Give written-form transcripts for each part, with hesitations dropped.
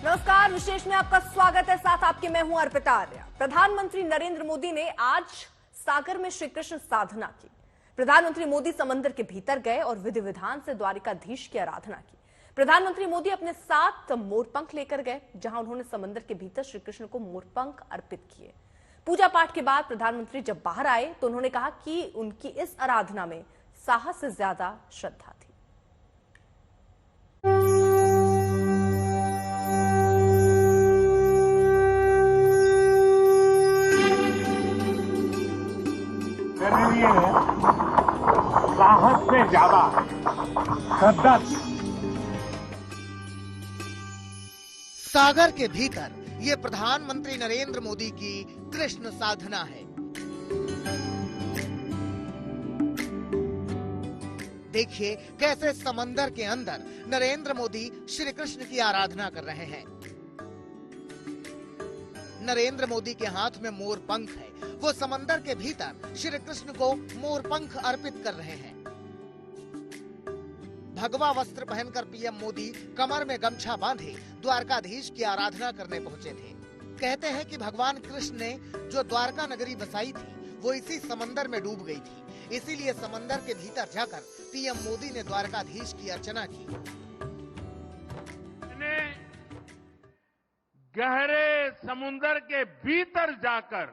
नमस्कार, विशेष में आपका स्वागत है। साथ आपके मैं हूं अर्पिता आर्या। प्रधानमंत्री नरेंद्र मोदी ने आज सागर में श्री कृष्ण साधना की। प्रधानमंत्री मोदी समंदर के भीतर गए और विधि विधान से द्वारिकाधीश की आराधना की। प्रधानमंत्री मोदी अपने साथ मोरपंख लेकर गए, जहां उन्होंने समंदर के भीतर श्री कृष्ण को मोरपंख अर्पित किए। पूजा पाठ के बाद प्रधानमंत्री जब बाहर आए तो उन्होंने कहा कि उनकी इस आराधना में साहस से ज्यादा श्रद्धा थी। मेरे लिए साहस से ज्यादा श्रद्धा थी। सागर के भीतर ये प्रधानमंत्री नरेंद्र मोदी की कृष्ण साधना है। देखिए कैसे समंदर के अंदर नरेंद्र मोदी श्री कृष्ण की आराधना कर रहे हैं। नरेंद्र मोदी के हाथ में मोर पंख है। वो समंदर के भीतर श्री कृष्ण को मोर पंख अर्पित कर रहे हैं। भगवा वस्त्र पहनकर पीएम मोदी कमर में गमछा बांधे द्वारकाधीश की आराधना करने पहुंचे थे। कहते हैं कि भगवान कृष्ण ने जो द्वारका नगरी बसाई थी वो इसी समंदर में डूब गई थी। इसीलिए समंदर के भीतर जाकर पीएम मोदी ने द्वारकाधीश की अर्चना की। गहरे समुंदर के भीतर जाकर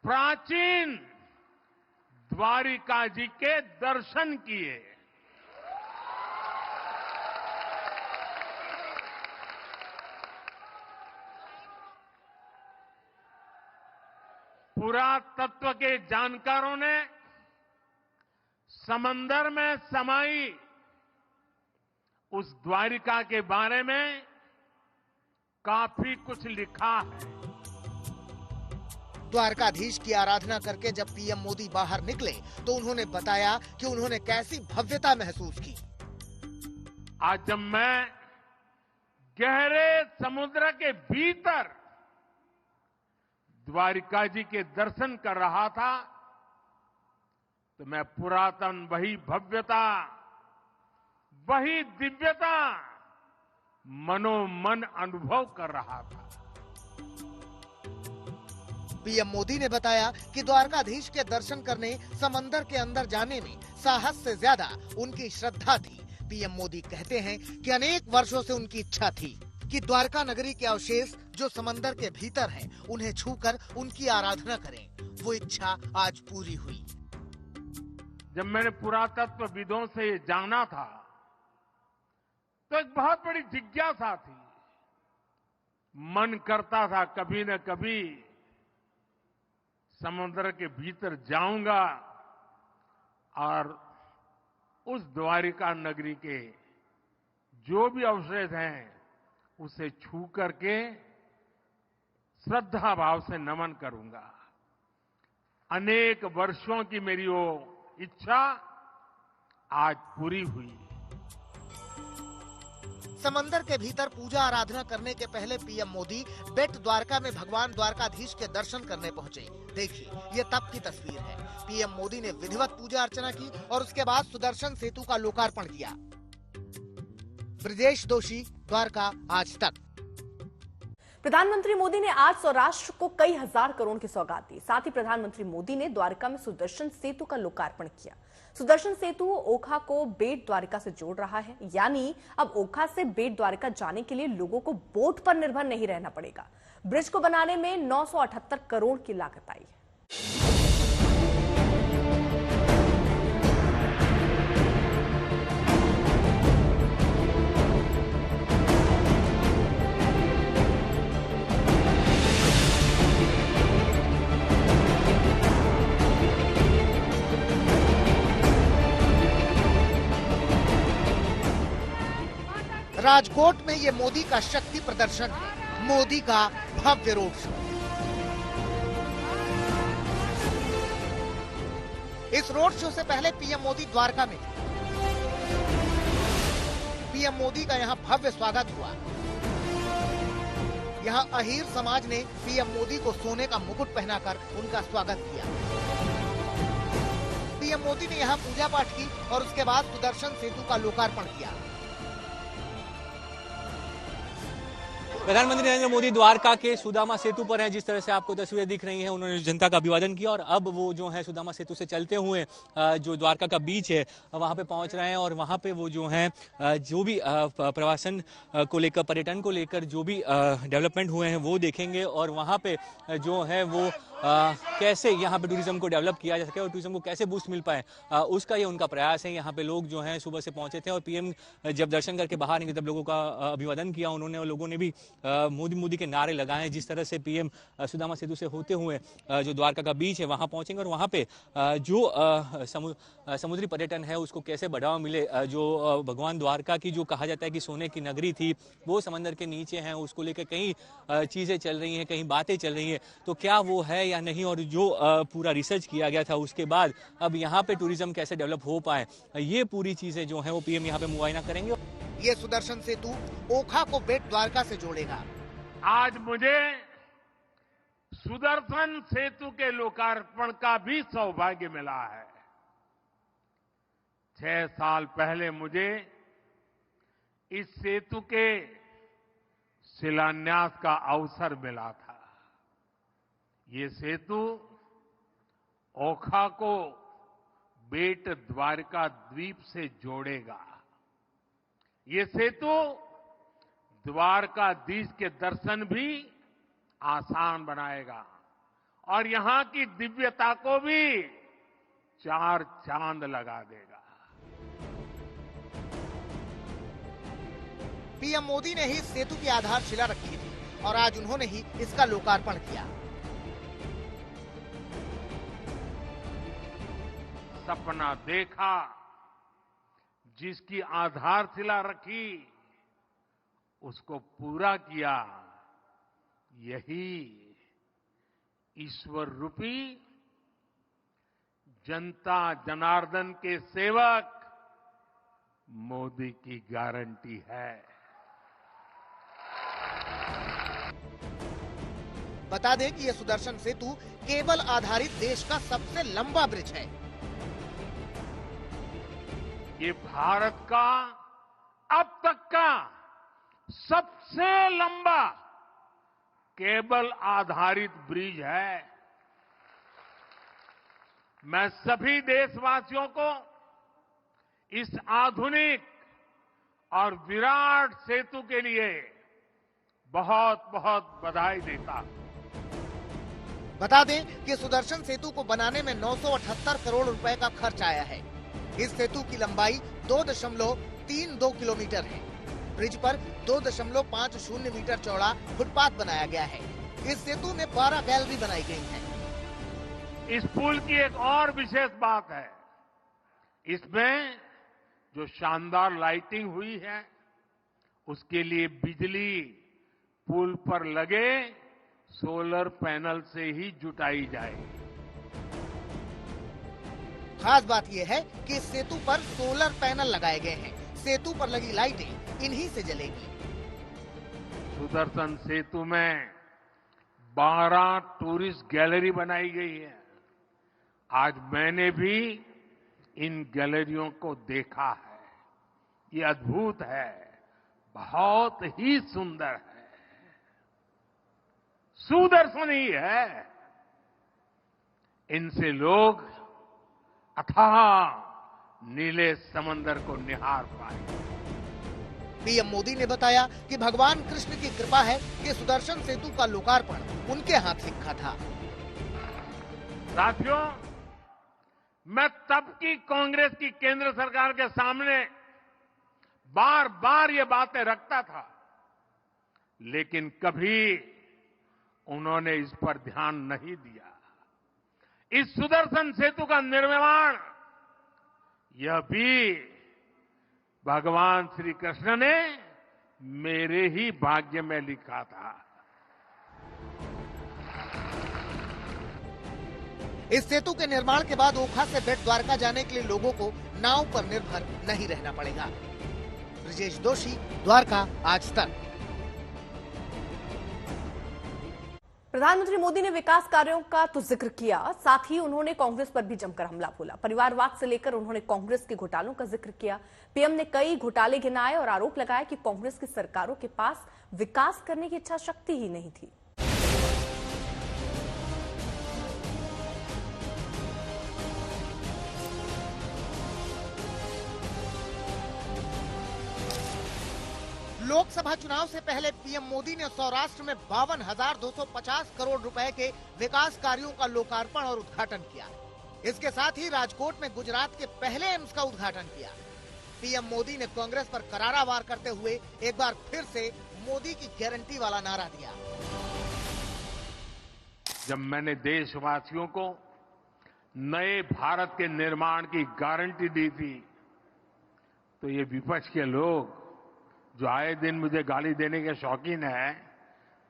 प्राचीन द्वारिका जी के दर्शन किए। पुरातत्व के जानकारों ने समंदर में समाई उस द्वारिका के बारे में काफी कुछ लिखा है। द्वारकाधीश की आराधना करके जब पीएम मोदी बाहर निकले तो उन्होंने बताया कि उन्होंने कैसी भव्यता महसूस की। आज जब मैं गहरे समुद्र के भीतर द्वारिका जी के दर्शन कर रहा था तो मैं पुरातन वही भव्यता, वही दिव्यता मनोमन अनुभव कर रहा था। पीएम मोदी ने बताया कि द्वारकाधीश के दर्शन करने समंदर के अंदर जाने में साहस से ज्यादा उनकी श्रद्धा थी। पीएम मोदी कहते हैं कि अनेक वर्षों से उनकी इच्छा थी कि द्वारका नगरी के अवशेष जो समंदर के भीतर हैं, उन्हें छूकर उनकी आराधना करें। वो इच्छा आज पूरी हुई। जब मैंने पुरातत्वविदों से ये जाना था तो एक बहुत बड़ी जिज्ञासा थी। मन करता था कभी न कभी समुद्र के भीतर जाऊंगा और उस द्वारिका नगरी के जो भी अवशेष हैं उसे छू करके श्रद्धा भाव से नमन करूंगा। अनेक वर्षों की मेरी वो इच्छा आज पूरी हुई। समंदर के भीतर पूजा आराधना करने के पहले पीएम मोदी बेट द्वारका में भगवान द्वारकाधीश के दर्शन करने पहुंचे। देखिए ये तब की तस्वीर है। पीएम मोदी ने विधिवत पूजा अर्चना की और उसके बाद सुदर्शन सेतु का लोकार्पण किया। ब्रजेश दोषी, द्वारका आज तक। प्रधानमंत्री मोदी ने आज सौराष्ट्र को कई हजार करोड़ की सौगात दी। साथ ही प्रधानमंत्री मोदी ने द्वारका में सुदर्शन सेतु का लोकार्पण किया। सुदर्शन सेतु ओखा को बेट द्वारिका से जोड़ रहा है, यानी अब ओखा से बेट द्वारिका जाने के लिए लोगों को बोट पर निर्भर नहीं रहना पड़ेगा। ब्रिज को बनाने में 978 करोड़ की लागत आई है। राजकोट में ये मोदी का शक्ति प्रदर्शन है। मोदी का भव्य रोड शो। इस रोड शो से पहले पीएम मोदी द्वारका में थे। पीएम मोदी का यहाँ भव्य स्वागत हुआ। यहाँ अहीर समाज ने पीएम मोदी को सोने का मुकुट पहनाकर उनका स्वागत किया। पीएम मोदी ने यहाँ पूजा पाठ की और उसके बाद सुदर्शन सेतु का लोकार्पण किया। प्रधानमंत्री नरेंद्र मोदी द्वारका के सुदामा सेतु पर हैं। जिस तरह से आपको तस्वीरें दिख रही हैं, उन्होंने जनता का अभिवादन किया और अब वो जो है सुदामा सेतु से चलते हुए जो द्वारका का बीच है वहां पे पहुंच रहे हैं और वहां पे वो जो है जो भी प्रवासन को लेकर, पर्यटन को लेकर जो भी डेवलपमेंट हुए हैं वो देखेंगे और वहां पे जो है वो कैसे यहाँ पे टूरिज्म को डेवलप किया जा सके और टूरिज्म को कैसे बूस्ट मिल पाए, उसका ये उनका प्रयास है। यहाँ पे लोग जो हैं सुबह से पहुंचे थे और पीएम जब दर्शन करके बाहर निकले तब लोगों का अभिवादन किया उन्होंने और लोगों ने भी मोदी मोदी के नारे लगाए। जिस तरह से पीएम सुदामा सेतु से होते हुए जो द्वारका का बीच है वहां पहुंचेंगे और वहां पे जो समुद्री पर्यटन है उसको कैसे बढ़ावा मिले, जो भगवान द्वारका की जो कहा जाता है कि सोने की नगरी थी वो समंदर के नीचे है, उसको लेकर कई चीजें चल रही हैं, कई बातें चल रही हैं, तो क्या वो है या नहीं, और जो पूरा रिसर्च किया गया था उसके बाद अब यहाँ पे टूरिज्म कैसे डेवलप हो पाए, ये पूरी चीजें जो है वो पीएम यहाँ पे मुआयना करेंगे। ये सुदर्शन सेतु ओखा को बेट द्वारका से जोड़ेगा। आज मुझे सुदर्शन सेतु के लोकार्पण का भी सौभाग्य मिला है। 6 साल पहले मुझे इस सेतु के शिलान्यास का अवसर मिला था। ये सेतु ओखा को बेट द्वारका द्वीप से जोड़ेगा। ये सेतु द्वारकाधीश के दर्शन भी आसान बनाएगा और यहाँ की दिव्यता को भी 4 चांद लगा देगा। पीएम मोदी ने ही इस सेतु की आधारशिला रखी थी और आज उन्होंने ही इसका लोकार्पण किया। सपना देखा, जिसकी आधारशिला रखी, उसको पूरा किया। यही ईश्वर रूपी जनता जनार्दन के सेवक मोदी की गारंटी है। बता दें कि यह सुदर्शन सेतु केबल आधारित देश का सबसे लंबा ब्रिज है। ये भारत का अब तक का सबसे लंबा केबल आधारित ब्रिज है। मैं सभी देशवासियों को इस आधुनिक और विराट सेतु के लिए बहुत बहुत बधाई देता हूं। बता दें कि सुदर्शन सेतु को बनाने में 978 करोड़ रुपए का खर्च आया है। इस सेतु की लंबाई 2.32 किलोमीटर है। ब्रिज पर 2.50 मीटर चौड़ा फुटपाथ बनाया गया है। इस सेतु में 12 गैलरी बनाई गई हैं। इस पुल की एक और विशेष बात है, इसमें जो शानदार लाइटिंग हुई है उसके लिए बिजली पुल पर लगे सोलर पैनल से ही जुटाई जाएगी। खास बात यह है कि इस सेतु पर सोलर पैनल लगाए गए हैं। सेतु पर लगी लाइटें इन्हीं से जलेगी। सुदर्शन सेतु में 12 टूरिस्ट गैलरी बनाई गई है। आज मैंने भी इन गैलरियों को देखा है। ये अद्भुत है, बहुत ही सुंदर है, सुदर्शन ही है। इनसे लोग अथाह नीले समंदर को निहार पाए। पीएम मोदी ने बताया कि भगवान कृष्ण की कृपा है कि सुदर्शन सेतु का लोकार्पण उनके हाथ लिखा था। साथियों, मैं तब की कांग्रेस की केंद्र सरकार के सामने बार बार ये बातें रखता था, लेकिन कभी उन्होंने इस पर ध्यान नहीं दिया। इस सुदर्शन सेतु का निर्माण यह भी भगवान श्री कृष्ण ने मेरे ही भाग्य में लिखा था। इस सेतु के निर्माण के बाद ओखा से बेट द्वारका जाने के लिए लोगों को नाव पर निर्भर नहीं रहना पड़ेगा। ब्रजेश दोषी, द्वारका, आज तक। प्रधानमंत्री मोदी ने विकास कार्यों का तो जिक्र किया, साथ ही उन्होंने कांग्रेस पर भी जमकर हमला बोला। परिवारवाद से लेकर उन्होंने कांग्रेस के घोटालों का जिक्र किया। पीएम ने कई घोटाले गिनाए और आरोप लगाया कि कांग्रेस की सरकारों के पास विकास करने की इच्छा शक्ति ही नहीं थी। लोकसभा चुनाव से पहले पीएम मोदी ने सौराष्ट्र में 52,250 करोड़ रुपए के विकास कार्यों का लोकार्पण और उद्घाटन किया। इसके साथ ही राजकोट में गुजरात के पहले एम्स का उद्घाटन किया। पीएम मोदी ने कांग्रेस पर करारा वार करते हुए एक बार फिर से मोदी की गारंटी वाला नारा दिया। जब मैंने देशवासियों को नए भारत के निर्माण की गारंटी दी थी, तो ये विपक्ष के लोग जो आए दिन मुझे गाली देने के शौकीन है,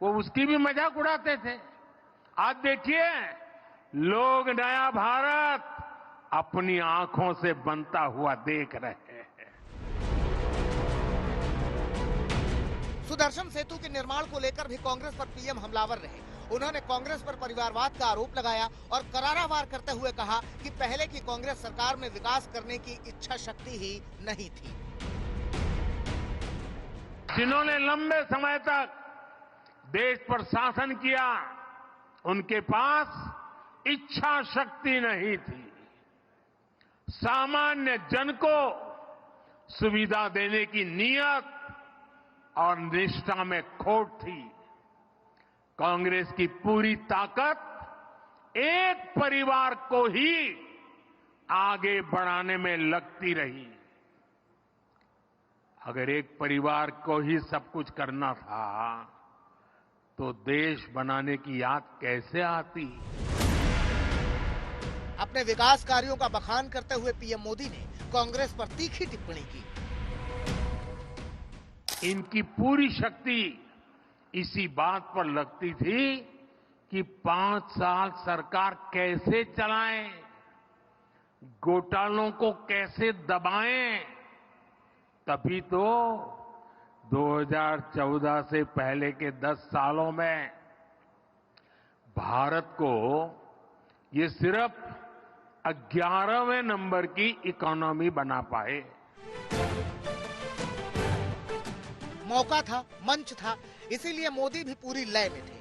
वो उसकी भी मजाक उड़ाते थे। आज देखिए, लोग नया भारत अपनी आंखों से बनता हुआ देख रहे हैं। सुदर्शन सेतु के निर्माण को लेकर भी कांग्रेस पर पीएम हमलावर रहे। उन्होंने कांग्रेस पर परिवारवाद का आरोप लगाया और करारा वार करते हुए कहा कि पहले की कांग्रेस सरकार में विकास करने की इच्छा शक्ति ही नहीं थी। जिन्होंने लंबे समय तक देश पर शासन किया, उनके पास इच्छा शक्ति नहीं थी। सामान्य जन को सुविधा देने की नीयत और निष्ठा में खोट थी। कांग्रेस की पूरी ताकत एक परिवार को ही आगे बढ़ाने में लगती रही। अगर एक परिवार को ही सब कुछ करना था, तो देश बनाने की याद कैसे आती? अपने विकास कार्यों का बखान करते हुए पीएम मोदी ने कांग्रेस पर तीखी टिप्पणी की। इनकी पूरी शक्ति इसी बात पर लगती थी कि 5 साल सरकार कैसे चलाएं, घोटालों को कैसे दबाएं। तभी तो 2014 से पहले के 10 सालों में भारत को ये सिर्फ 11वें नंबर की इकोनॉमी बना पाए। मौका था, मंच था, इसीलिए मोदी भी पूरी लय में थे।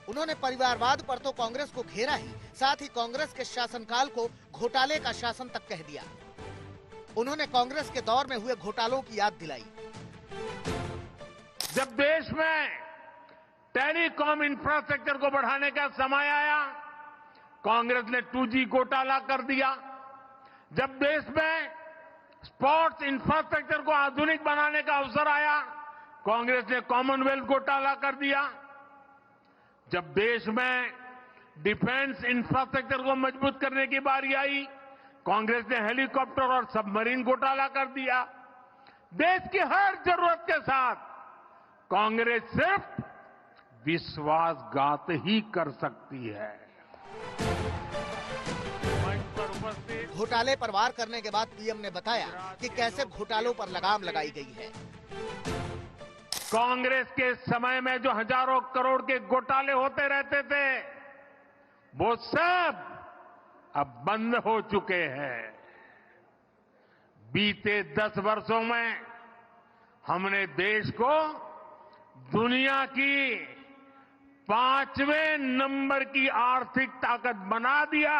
उन्होंने परिवारवाद पर तो कांग्रेस को घेरा ही, साथ ही कांग्रेस के शासनकाल को घोटाले का शासन तक कह दिया। उन्होंने कांग्रेस के दौर में हुए घोटालों की याद दिलाई। जब देश में टेलीकॉम इंफ्रास्ट्रक्चर को बढ़ाने का समय आया, कांग्रेस ने 2G घोटाला कर दिया। जब देश में स्पोर्ट्स इंफ्रास्ट्रक्चर को आधुनिक बनाने का अवसर आया, कांग्रेस ने कॉमनवेल्थ घोटाला कर दिया। जब देश में डिफेंस इंफ्रास्ट्रक्चर को मजबूत करने की बारी आई, कांग्रेस ने हेलीकॉप्टर और सबमरीन घोटाला कर दिया। देश की हर जरूरत के साथ कांग्रेस सिर्फ विश्वासघात ही कर सकती है। घोटाले पर वार करने के बाद पीएम ने बताया कि कैसे घोटालों पर लगाम लगाई गई है। कांग्रेस के समय में जो हजारों करोड़ के घोटाले होते रहते थे, वो सब अब बंद हो चुके हैं। बीते 10 वर्षों में हमने देश को दुनिया की 5वें नंबर की आर्थिक ताकत बना दिया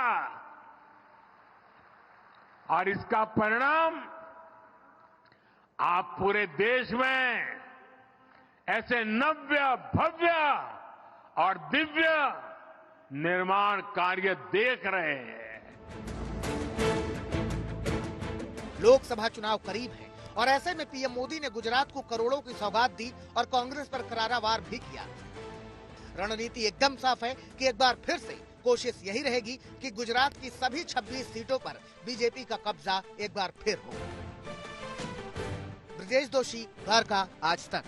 और इसका परिणाम आप पूरे देश में ऐसे नव्य, भव्य और दिव्य निर्माण कार्य देख रहे हैं। लोकसभा चुनाव करीब है और ऐसे में पीएम मोदी ने गुजरात को करोड़ों की सौगात दी और कांग्रेस पर करारा वार भी किया। रणनीति एकदम साफ है कि एक बार फिर से कोशिश यही रहेगी कि गुजरात की सभी 26 सीटों पर बीजेपी का कब्जा एक बार फिर हो। ब्रजेश दोषी, घर का आज तक।